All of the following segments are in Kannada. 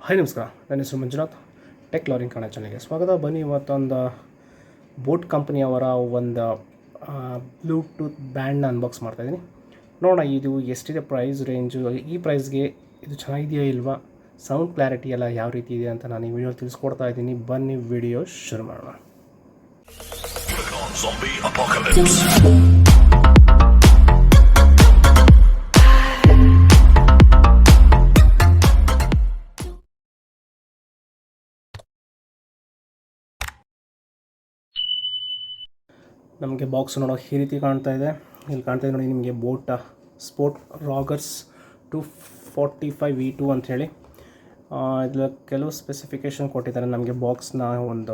ಹಾಯ್ ನಮಸ್ಕಾರ, ನನ್ನ ಹೆಸರು ಮಂಜುನಾಥ್ ಟೆಕ್ ಲರ್ನಿಂಗ್ ಕನ್ನಡ ಚಾನಲ್ಗೆ ಸ್ವಾಗತ. ಬನ್ನಿ, ಇವತ್ತೊಂದು ಬೋಟ್ ಕಂಪ್ನಿಯವರ ಒಂದು ಬ್ಲೂಟೂತ್ ಬ್ಯಾಂಡ್ನ ಅನ್ಬಾಕ್ಸ್ ಮಾಡ್ತಾಯಿದ್ದೀನಿ. ನೋಡೋಣ ಇದು ಎಷ್ಟಿದೆ ಪ್ರೈಸ್ ರೇಂಜು, ಈ ಪ್ರೈಸ್ಗೆ ಇದು ಚೆನ್ನಾಗಿದೆಯಾ ಇಲ್ವಾ, ಸೌಂಡ್ ಕ್ಲಾರಿಟಿ ಎಲ್ಲ ಯಾವ ರೀತಿ ಇದೆ ಅಂತ ನಾನು ಈ ವಿಡಿಯೋ ತಿಳಿಸ್ಕೊಡ್ತಾ ಇದ್ದೀನಿ. ಬನ್ನಿ ವಿಡಿಯೋ ಶುರು ಮಾಡೋಣ. ನಮಗೆ ಬಾಕ್ಸ್ ನೋಡೋಕೆ ಈ ರೀತಿ ಕಾಣ್ತಾ ಇದೆ. ಇಲ್ಲಿ ಕಾಣ್ತಾ ಇದೆ ನೋಡಿ ನಿಮಗೆ ಬೋಟ್ ಸ್ಪೋರ್ಟ್ ರಾಕರ್ಸ್ 245 V2 ಅಂಥೇಳಿ. ಇದರ ಕೆಲವು ಸ್ಪೆಸಿಫಿಕೇಷನ್ ಕೊಟ್ಟಿದ್ದಾರೆ ನಮಗೆ. ಬಾಕ್ಸ್ನ ಒಂದು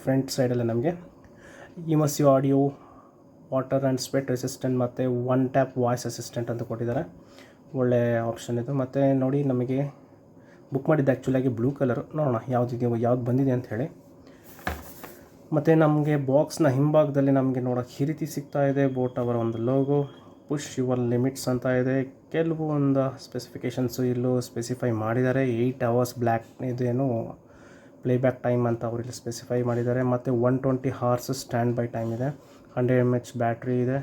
ಫ್ರಂಟ್ ಸೈಡಲ್ಲಿ ನಮಗೆ immersive audio, water and sweat resistant ಮತ್ತು ಒನ್ ಟ್ಯಾಪ್ ವಾಯ್ಸ್ ಅಸಿಸ್ಟೆಂಟ್ ಅಂತ ಕೊಟ್ಟಿದ್ದಾರೆ. ಒಳ್ಳೆ ಆಪ್ಷನ್ ಇದು. ಮತ್ತು ನೋಡಿ, ನಮಗೆ ಬುಕ್ ಮಾಡಿದ್ದು ಆ್ಯಕ್ಚುಲಾಗಿ ಬ್ಲೂ ಕಲರು. ನೋಡೋಣ ಯಾವ್ದು ಬಂದಿದೆ ಅಂತ ಹೇಳಿ. ಮತ್ತು ನಮಗೆ ಬಾಕ್ಸ್ನ ಹಿಂಭಾಗದಲ್ಲಿ ನಮಗೆ ನೋಡೋಕ್ಕೆ ಈ ರೀತಿ ಸಿಗ್ತಾ ಇದೆ ಬೋಟ್ ಅವರ ಒಂದು ಲೋಗೋ. ಪುಷ್ ಯುವರ್ ಲಿಮಿಟ್ಸ್ ಅಂತ ಇದೆ. ಕೆಲವು ಒಂದು ಸ್ಪೆಸಿಫಿಕೇಷನ್ಸು ಇಲ್ಲೂ ಸ್ಪೆಸಿಫೈ ಮಾಡಿದ್ದಾರೆ. 8 hours ಇದೇನು ಪ್ಲೇಬ್ಯಾಕ್ ಟೈಮ್ ಅಂತ ಅವರಿಗೆ ಸ್ಪೆಸಿಫೈ ಮಾಡಿದ್ದಾರೆ. ಮತ್ತು 120 hours ಸ್ಟ್ಯಾಂಡ್ ಬೈ ಟೈಮ್ ಇದೆ. 100 mAh ಬ್ಯಾಟ್ರಿ ಇದೆ.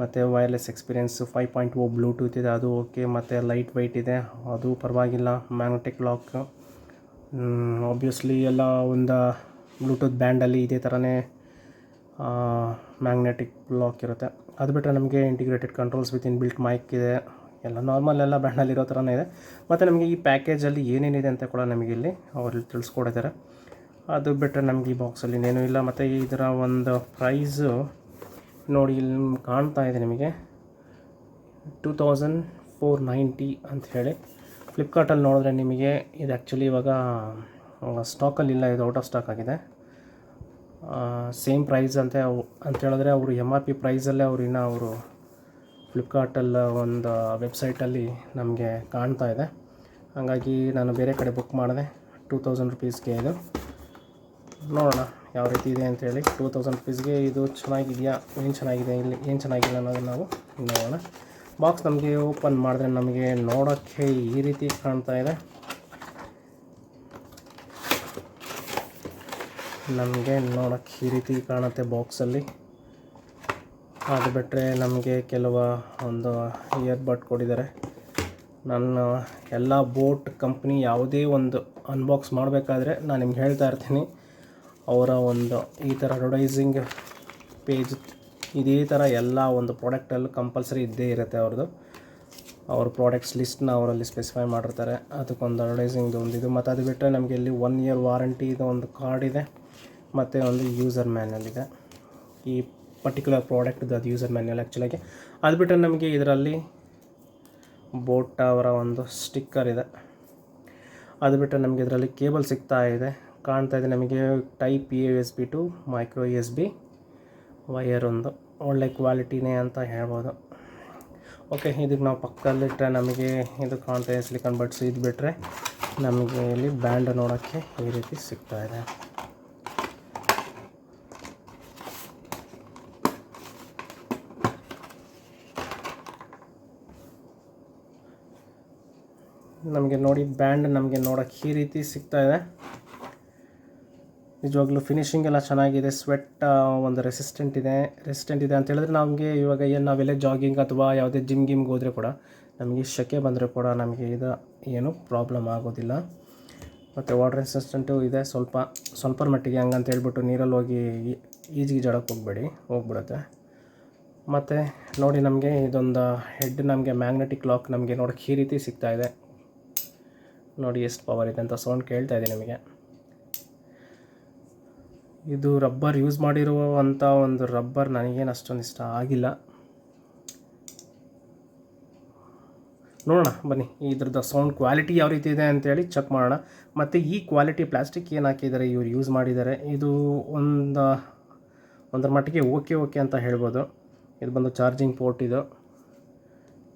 ಮತ್ತು ವೈರ್ಲೆಸ್ ಎಕ್ಸ್ಪೀರಿಯೆನ್ಸು 5.0 ಬ್ಲೂಟೂತ್ ಇದೆ, ಅದು ಓಕೆ. ಮತ್ತು ಲೈಟ್ ವೆಯ್ಟ್ ಇದೆ, ಅದು ಪರವಾಗಿಲ್ಲ. ಮ್ಯಾಗ್ನೆಟಿಕ್ ಲಾಕ್, ಆಬ್ವಿಯಸ್ಲಿ ಎಲ್ಲ ಒಂದು ಬ್ಲೂಟೂತ್ ಬ್ಯಾಂಡಲ್ಲಿ ಇದೇ ಥರನೇ ಮ್ಯಾಗ್ನೆಟಿಕ್ ಲಾಕ್ ಇರುತ್ತೆ. ಅದು ಬಿಟ್ಟರೆ ನಮಗೆ integrated controls with inbuilt mic ಇದೆ. ಎಲ್ಲ ನಾರ್ಮಲ್ ಎಲ್ಲ ಬ್ಯಾಂಡಲ್ಲಿರೋ ಥರನೇ ಇದೆ. ಮತ್ತು ನಮಗೆ ಈ ಪ್ಯಾಕೇಜಲ್ಲಿ ಏನೇನಿದೆ ಅಂತ ಕೂಡ ನಮಗೆ ಇಲ್ಲಿ ಅವರು ತಿಳಿಸ್ಕೊಡಿದ್ದಾರೆ. ಅದು ಬಿಟ್ಟರೆ ನಮಗೆ ಈ ಬಾಕ್ಸಲ್ಲಿ ಇನ್ನೇನೂ ಇಲ್ಲ. ಮತ್ತು ಇದರ ಒಂದು ಪ್ರೈಸು ನೋಡಿ ಇಲ್ಲಿ ಕಾಣ್ತಾ ಇದೆ ನಿಮಗೆ 2490 ಅಂತ ಹೇಳಿ. ಫ್ಲಿಪ್ಕಾರ್ಟಲ್ಲಿ ನೋಡಿದ್ರೆ ನಿಮಗೆ ಇದು ಆ್ಯಕ್ಚುಲಿ ಇವಾಗ ಸ್ಟಾಕಲ್ಲಿಲ್ಲ, ಇದು ಔಟ್ ಆಫ್ ಸ್ಟಾಕ್ ಆಗಿದೆ. ಸೇಮ್ ಪ್ರೈಸ್ ಅಂತ ಹೇಳಿದ್ರೆ ಅವರು MRP ಪ್ರೈಸಲ್ಲೇ ಅವರು ಫ್ಲಿಪ್ಕಾರ್ಟಲ್ಲಿ ಒಂದು ವೆಬ್ಸೈಟಲ್ಲಿ ನಮಗೆ ಕಾಣ್ತಾ ಇದೆ. ಹಾಗಾಗಿ ನಾನು ಬೇರೆ ಕಡೆ ಬುಕ್ ಮಾಡಿದೆ. 2000 rupeesಗೆ ಇದು. ನೋಡೋಣ ಯಾವ ರೀತಿ ಇದೆ ಅಂಥೇಳಿ. 2000 rupeesಗೆ ಇದು ಚೆನ್ನಾಗಿದೆಯಾ, ಏನು ಚೆನ್ನಾಗಿದೆ, ಇಲ್ಲಿ ಏನು ಚೆನ್ನಾಗಿಲ್ಲ ಅನ್ನೋದನ್ನು ನಾವು ನೋಡೋಣ. ಬಾಕ್ಸ್ ನಮಗೆ ಓಪನ್ ಮಾಡಿದ್ರೆ ನಮಗೆ ನೋಡೋಕ್ಕೆ ಈ ರೀತಿ ಕಾಣ್ತಾ ಇದೆ. ನಮಗೆ ನೋಡೋಕ್ಕೆ ಈ ರೀತಿ ಕಾಣುತ್ತೆ ಬಾಕ್ಸಲ್ಲಿ. ಅದು ಬಿಟ್ಟರೆ ನಮಗೆ ಕೆಲವು ಒಂದು ಇಯರ್ಬಡ್ ಕೊಟ್ಟಿದ್ದಾರೆ. ನಾನು ಎಲ್ಲ ಬೋಟ್ ಕಂಪ್ನಿ ಯಾವುದೇ ಒಂದು ಅನ್ಬಾಕ್ಸ್ ಮಾಡಬೇಕಾದ್ರೆ ನಾನು ನಿಮ್ಗೆ ಹೇಳ್ತಾ ಇರ್ತೀನಿ, ಅವರ ಒಂದು ಈ ಥರ ಅಡ್ವರ್ಟೈಸಿಂಗ್ ಪೇಜ್ ಇದೇ ಥರ ಎಲ್ಲ ಒಂದು ಪ್ರಾಡಕ್ಟಲ್ಲೂ ಕಂಪಲ್ಸರಿ ಇದ್ದೇ ಇರುತ್ತೆ. ಅವ್ರ ಪ್ರಾಡಕ್ಟ್ಸ್ ಲಿಸ್ಟ್ನ ಅವರಲ್ಲಿ ಸ್ಪೆಸಿಫೈ ಮಾಡಿರ್ತಾರೆ. ಅದಕ್ಕೊಂದು ಅಡ್ವರ್ಟೈಸಿಂಗ್ದು ಒಂದು ಇದು. ಮತ್ತು ಅದು ಬಿಟ್ಟರೆ ನಮಗೆ ಇಲ್ಲಿ 1 year ವಾರಂಟಿದು ಒಂದು ಕಾರ್ಡ್ ಇದೆ. ಮತ್ತು ಒಂದು ಯೂಸರ್ ಮ್ಯಾನ್ಯಲ್ ಇದೆ. ಈ ಪರ್ಟಿಕ್ಯುಲರ್ ಪ್ರಾಡಕ್ಟ್ದು ಅದು ಯೂಸರ್ ಮ್ಯಾನ್ಯಲ್ ಆ್ಯಕ್ಚುಲಾಗಿ. ಅದು ಬಿಟ್ಟರೆ ನಮಗೆ ಇದರಲ್ಲಿ ಬೋಟ್ ಅವರ ಒಂದು ಸ್ಟಿಕ್ಕರ್ ಇದೆ. ಅದು ಬಿಟ್ಟರೆ ನಮಗೆ ಇದರಲ್ಲಿ ಕೇಬಲ್ ಸಿಗ್ತಾ ಇದೆ, ಕಾಣ್ತಾ ಇದೆ ನಮಗೆ. Type A USB to micro USB wire ಒಂದು ಒಳ್ಳೆ ಕ್ವಾಲಿಟಿನೇ ಅಂತ ಹೇಳ್ಬೋದು. ಓಕೆ, ಇದಕ್ಕೆ ನಾವು ಪಕ್ಕದಲ್ಲಿಟ್ಟರೆ ನಮಗೆ ಇದು ಕಾಣ್ತಾ ಇದೆ ಸಿಲಿಕಾನ್ ಬಡ್ಸ್. ಇದು ಬಿಟ್ಟರೆ ನಮಗೆ ಇಲ್ಲಿ ಬ್ಯಾಂಡ್ ನೋಡೋಕ್ಕೆ ಈ ರೀತಿ ಸಿಗ್ತಾ ಇದೆ. ನಮಗೆ ನೋಡಿ ಬ್ಯಾಂಡ್ ನಮಗೆ ನೋಡೋಕ್ಕೆ ಈ ರೀತಿ ಸಿಗ್ತಾ ಇದೆ. ನಿಜವಾಗ್ಲೂ ಫಿನಿಶಿಂಗ್ ಎಲ್ಲ ಚೆನ್ನಾಗಿದೆ. ಸ್ವೆಟ್ ಒಂದು ರೆಸಿಸ್ಟೆಂಟ್ ಇದೆ ಅಂತ ಹೇಳಿದ್ರೆ ನಮಗೆ ಇವಾಗ ನಾವೆಲ್ಲ ಜಾಗಿಂಗ್ ಅಥವಾ ಯಾವುದೇ ಜಿಮ್ಗೆ ಹೋದರೆ ಕೂಡ ನಮಗೆ ಸೆಕೆ ಬಂದರೆ ಕೂಡ ನಮಗೆ ಇದು ಏನು ಪ್ರಾಬ್ಲಮ್ ಆಗೋದಿಲ್ಲ. ಮತ್ತು ವಾಟರ್ ರೆಸಿಸ್ಟೆಂಟು ಇದೆ ಸ್ವಲ್ಪ ಮಟ್ಟಿಗೆ. ಹಂಗಂತ ಹೇಳ್ಬಿಟ್ಟು ನೀರಲ್ಲಿ ಹೋಗಿ ಈಜಿಗೆ ಹೋಗ್ಬಿಡುತ್ತೆ. ಮತ್ತು ನೋಡಿ ನಮಗೆ ಇದೊಂದು ಹೆಡ್, ನಮಗೆ ಮ್ಯಾಗ್ನೆಟಿಕ್ ಲಾಕ್ ನಮಗೆ ನೋಡೋಕ್ಕೆ ಈ ರೀತಿ ಸಿಗ್ತಾ ಇದೆ. ನೋಡಿ ಎಷ್ಟು ಪವರ್ ಇದೆ ಅಂತ ಸೌಂಡ್ ಕೇಳ್ತಾ ಇದೆ ನಿಮಗೆ. ಇದು ರಬ್ಬರ್ ಯೂಸ್ ಮಾಡಿರುವಂಥ ಒಂದು ರಬ್ಬರ್ ನನಗೇನು ಅಷ್ಟೊಂದು ಇಷ್ಟ ಆಗಿಲ್ಲ. ನೋಡೋಣ ಬನ್ನಿ ಇದ್ರದ್ದು ಸೌಂಡ್ ಕ್ವಾಲಿಟಿ ಯಾವ ರೀತಿ ಇದೆ ಅಂತೇಳಿ ಚೆಕ್ ಮಾಡೋಣ. ಮತ್ತು ಈ ಕ್ವಾಲಿಟಿ ಪ್ಲಾಸ್ಟಿಕ್ ಏನು ಹಾಕಿದ್ದಾರೆ ಇವ್ರು ಯೂಸ್ ಮಾಡಿದ್ದಾರೆ, ಇದು ಒಂದರ ಮಟ್ಟಿಗೆ ಓಕೆ ಅಂತ ಹೇಳ್ಬೋದು. ಇದು ಬಂದು ಚಾರ್ಜಿಂಗ್ ಪೋರ್ಟ್, ಇದು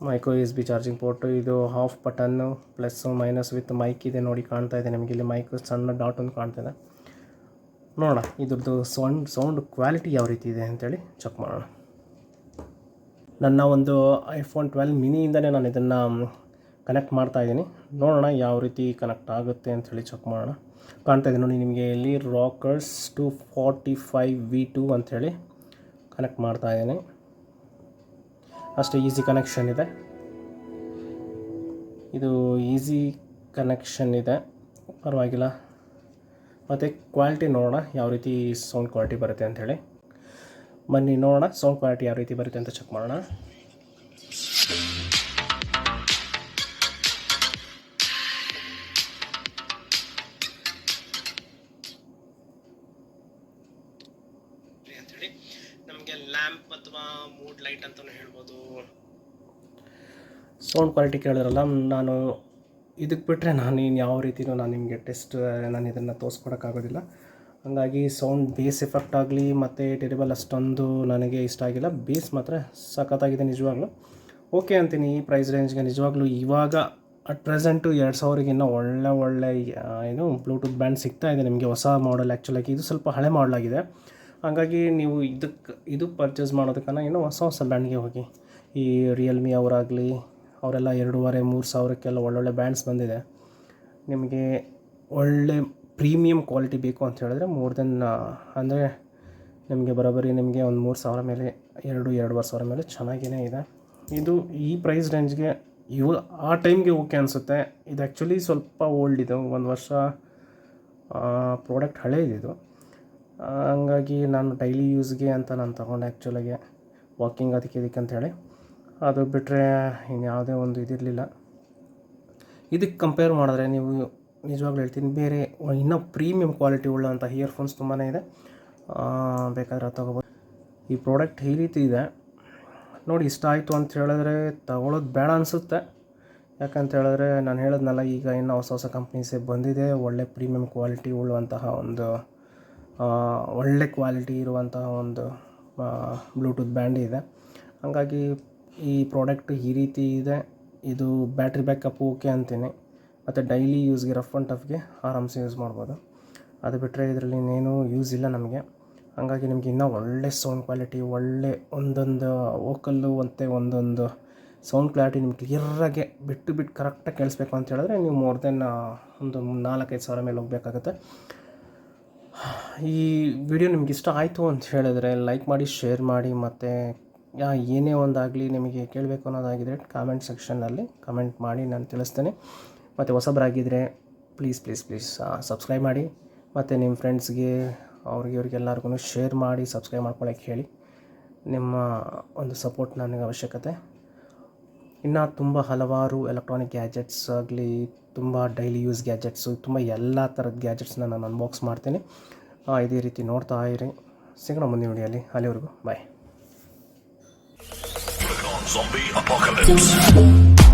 ಮೈಕ್ರೋ USB ಚಾರ್ಜಿಂಗ್ ಪೋರ್ಟು. ಇದು off button, plus minus with mic ಇದೆ. ನೋಡಿ ಕಾಣ್ತಾ ಇದೆ ನಿಮಗೆ ಇಲ್ಲಿ ಮೈಕ್ ಸಣ್ಣ ಡಾಟ್ ಒಂದು ಕಾಣ್ತಾ ಇದೆ. ನೋಡೋಣ ಇದ್ರದ್ದು ಸೌಂಡ್ ಕ್ವಾಲಿಟಿ ಯಾವ ರೀತಿ ಇದೆ ಅಂತೇಳಿ ಚೆಕ್ ಮಾಡೋಣ. ನನ್ನ ಒಂದು iPhone 12 ಮಿನಿಯಿಂದಲೇ ನಾನು ಇದನ್ನು ಕನೆಕ್ಟ್ ಮಾಡ್ತಾಯಿದ್ದೀನಿ. ನೋಡೋಣ ಯಾವ ರೀತಿ ಕನೆಕ್ಟ್ ಆಗುತ್ತೆ ಅಂಥೇಳಿ ಚೆಕ್ ಮಾಡೋಣ. ಕಾಣ್ತಾ ಇದೆ ನೋಡಿ ನಿಮಗೆ ಇಲ್ಲಿ ರಾಕರ್ಸ್ 245 V2 ಅಂಥೇಳಿ ಕನೆಕ್ಟ್ ಮಾಡ್ತಾಯಿದ್ದೀನಿ. ಅಷ್ಟೇ ಈಸಿ ಕನೆಕ್ಷನ್ ಇದೆ, ಇದು ಈಸಿ ಕನೆಕ್ಷನ್ ಇದೆ, ಪರವಾಗಿಲ್ಲ. ಮತ್ತು ಕ್ವಾಲಿಟಿ ನೋಡೋಣ ಯಾವ ರೀತಿ ಸೌಂಡ್ ಕ್ವಾಲಿಟಿ ಬರುತ್ತೆ ಅಂಥೇಳಿ. ಬನ್ನಿ ನೋಡೋಣ ಸೌಂಡ್ ಕ್ವಾಲಿಟಿ ಯಾವ ರೀತಿ ಬರುತ್ತೆ ಅಂತ ಚೆಕ್ ಮಾಡೋಣ. ಅಂಥೇಳಿ ನಮಗೆ ಲ್ಯಾಂಪ್ ಅಥವಾ ಮೂಡ್ ಲೈಟ್ ಅಂತಲೂ ಹೇಳ್ಬೋದು. ಸೌಂಡ್ ಕ್ವಾಲಿಟಿ ಕೇಳಿದ್ರಲ್ಲ, ನಾನು ಇದಕ್ಕೆ ಬಿಟ್ಟರೆ ನಾನು ಇನ್ನು ಯಾವ ರೀತಿಯೂ ನಾನು ನಿಮಗೆ ನಾನು ಇದನ್ನು ತೋರಿಸ್ಕೊಡೋಕ್ಕಾಗೋದಿಲ್ಲ. ಹಾಗಾಗಿ ಸೌಂಡ್ ಬೇಸ್ ಎಫೆಕ್ಟ್ ಆಗಲಿ ಮತ್ತು ಟೆರಿಬಲ್ ಅಷ್ಟೊಂದು ನನಗೆ ಇಷ್ಟ ಆಗಿಲ್ಲ. ಬೇಸ್ ಮಾತ್ರ ಸಖತ್ತಾಗಿದೆ ನಿಜವಾಗ್ಲೂ, ಓಕೆ ಅಂತೀನಿ. ಈ ಪ್ರೈಸ್ ರೇಂಜ್ಗೆ ನಿಜವಾಗ್ಲೂ ಇವಾಗ ಅಟ್ ಪ್ರೆಸೆಂಟು 2000ಗಿನ್ನ ಒಳ್ಳೆ ಏನು ಬ್ಲೂಟೂತ್ ಬ್ಯಾಂಡ್ ಸಿಗ್ತಾ ಇದೆ ನಿಮಗೆ. ಹೊಸ ಮಾಡಲ್ ಆ್ಯಕ್ಚುಲಾಗಿ ಇದು ಸ್ವಲ್ಪ ಹಳೆ ಮಾಡಲಾಗಿದೆ. ಹಾಗಾಗಿ ನೀವು ಇದು ಪರ್ಚೇಸ್ ಮಾಡೋದಕ್ಕನ್ನ ಇನ್ನೂ ಹೊಸ ಬ್ಯಾಂಡ್ಗೆ ಹೋಗಿ. ಈ ರಿಯಲ್ಮಿ ಅವರಾಗಲಿ ಅವರೆಲ್ಲ 2,500-3 ಸಾವಿರಕ್ಕೆಲ್ಲ ಒಳ್ಳೊಳ್ಳೆ ಬ್ಯಾಂಡ್ಸ್ ಬಂದಿದೆ. ನಿಮಗೆ ಒಳ್ಳೆ ಪ್ರೀಮಿಯಂ ಕ್ವಾಲಿಟಿ ಬೇಕು ಅಂತ ಹೇಳಿದ್ರೆ ಮೋರ್ ದೆನ್ ಅಂದರೆ ನಿಮಗೆ ಬರೋಬ್ಬರಿ ನಿಮಗೆ ಒಂದು 3,000 ಮೇಲೆ 2-2.5 ಸಾವಿರ ಮೇಲೆ ಚೆನ್ನಾಗೇ ಇದೆ. ಇದು ಈ ಪ್ರೈಸ್ ರೇಂಜ್ಗೆ ಆ ಟೈಮ್ಗೆ ಓಕೆ ಅನಿಸುತ್ತೆ. ಇದು ಆ್ಯಕ್ಚುಲಿ ಸ್ವಲ್ಪ ಓಲ್ಡ್ ಇದು, 1 ವರ್ಷ ಪ್ರಾಡಕ್ಟ್ ಹಳೇದಿದು. ಹಂಗಾಗಿ ನಾನು ಡೈಲಿ ಯೂಸ್ಗೆ ಅಂತ ನಾನು ತೊಗೊಂಡೆ ಆ್ಯಕ್ಚುಲಾಗಿ, ವಾಕಿಂಗ್ ಅದಕ್ಕೆ ಅಂಥೇಳಿ. ಅದು ಬಿಟ್ಟರೆ ಇನ್ಯಾವುದೇ ಒಂದು ಇದಿರಲಿಲ್ಲ. ಇದಕ್ಕೆ ಕಂಪೇರ್ ಮಾಡಿದ್ರೆ ನೀವು ನಿಜವಾಗ್ಲೂ ಹೇಳ್ತೀನಿ, ಬೇರೆ ಇನ್ನೂ ಪ್ರೀಮಿಯಂ ಕ್ವಾಲಿಟಿ ಉಳ್ಳಂಥ ಇಯರ್ಫೋನ್ಸ್ ತುಂಬಾ ಇದೆ, ಬೇಕಾದ್ರೆ ತೊಗೋಬೋದು. ಈ ಪ್ರಾಡಕ್ಟ್ ಈ ರೀತಿ ಇದೆ ನೋಡಿ. ಇಷ್ಟ ಆಯಿತು ಅಂತ ಹೇಳಿದ್ರೆ ತಗೊಳ್ಳೋದು ಬೇಡ ಅನಿಸುತ್ತೆ. ಯಾಕಂತ ಹೇಳಿದ್ರೆ ನಾನು ಹೇಳಿದ್ನಲ್ಲ, ಈಗ ಇನ್ನೂ ಹೊಸ ಕಂಪ್ನೀಸೇ ಬಂದಿದೆ, ಒಳ್ಳೆ ಪ್ರೀಮಿಯಂ ಕ್ವಾಲಿಟಿ ಉಳ್ಳುವಂತಹ ಒಂದು ಒಳ್ಳೆ ಕ್ವಾಲಿಟಿ ಇರುವಂತಹ ಒಂದು ಬ್ಲೂಟೂತ್ ಬ್ಯಾಂಡ್ ಇದೆ. ಹಾಗಾಗಿ ಈ ಪ್ರಾಡಕ್ಟ್ ಈ ರೀತಿ ಇದೆ. ಇದು ಬ್ಯಾಟ್ರಿ ಬ್ಯಾಕಪ್ ಓಕೆ ಅಂತೀನಿ, ಮತ್ತು ಡೈಲಿ ಯೂಸ್ಗೆ ರಫ್ ಆ್ಯಂಡ್ ಟಫ್ಗೆ ಆರಾಮ್ಸೆ ಯೂಸ್ ಮಾಡ್ಬೋದು. ಅದು ಬಿಟ್ಟರೆ ಇದರಲ್ಲಿ ಇನ್ನೇನು ಯೂಸ್ ಇಲ್ಲ ನಮಗೆ. ಹಾಗಾಗಿ ನಿಮಗೆ ಇನ್ನೂ ಒಳ್ಳೆ ಸೌಂಡ್ ಕ್ವಾಲಿಟಿ, ಒಳ್ಳೆ ಒಂದೊಂದು ವೋಕಲ್ಲು ಮತ್ತು ಒಂದೊಂದು ಸೌಂಡ್ ಕ್ಲಾರಿಟಿ ನಿಮ್ಗೆ ಕ್ಲಿಯರಾಗೆ ಬಿಟ್ಟು ಕರೆಕ್ಟಾಗಿ ಕೇಳಿಸ್ಬೇಕು ಅಂತ ಹೇಳಿದ್ರೆ ನೀವು ಮೋರ್ ದೆನ್ ಒಂದು 4-5 ಸಾವಿರ ಮೇಲೆ ಹೋಗಬೇಕಾಗುತ್ತೆ. ಈ ವಿಡಿಯೋ ನಿಮ್ಗೆ ಇಷ್ಟ ಆಯಿತು ಅಂತ ಹೇಳಿದ್ರೆ ಲೈಕ್ ಮಾಡಿ, ಶೇರ್ ಮಾಡಿ, ಮತ್ತು ಏನೇ ಒಂದಾಗಲಿ ನಿಮಗೆ ಕೇಳಬೇಕು ಅನ್ನೋದಾಗಿದ್ದರೆ ಕಾಮೆಂಟ್ ಸೆಕ್ಷನ್ನಲ್ಲಿ ಕಮೆಂಟ್ ಮಾಡಿ, ನಾನು ತಿಳಿಸ್ತೇನೆ. ಮತ್ತು ಹೊಸಬರಾಗಿದ್ದರೆ ಪ್ಲೀಸ್ ಸಬ್ಸ್ಕ್ರೈಬ್ ಮಾಡಿ, ಮತ್ತು ನಿಮ್ಮ ಫ್ರೆಂಡ್ಸ್ಗೆ ಇವ್ರಿಗೆಲ್ಲರಿಗೂ ಶೇರ್ ಮಾಡಿ ಸಬ್ಸ್ಕ್ರೈಬ್ ಮಾಡ್ಕೊಳ್ಳೋಕ್ಕೆ ಹೇಳಿ. ನಿಮ್ಮ ಒಂದು ಸಪೋರ್ಟ್ ನನಗೆ ಅವಶ್ಯಕತೆ. ಇನ್ನು ತುಂಬ ಹಲವಾರು ಎಲೆಕ್ಟ್ರಾನಿಕ್ ಗ್ಯಾಜೆಟ್ಸ್ ಆಗಲಿ, ತುಂಬ ಡೈಲಿ ಯೂಸ್ ಗ್ಯಾಜೆಟ್ಸು, ತುಂಬ ಎಲ್ಲ ಥರದ ಗ್ಯಾಜೆಟ್ಸ್ನ ನಾನು ಅನ್ಬಾಕ್ಸ್ ಮಾಡ್ತೀನಿ. ಇದೇ ರೀತಿ ನೋಡ್ತಾ ಇರಿ. ಸಿಗೋಣ ಮುಂದಿನ ವಿಡಿಯೋಲಿ. ಅಲ್ಲಿವರೆಗೂ ಬಾಯ್. Zombie apocalypse.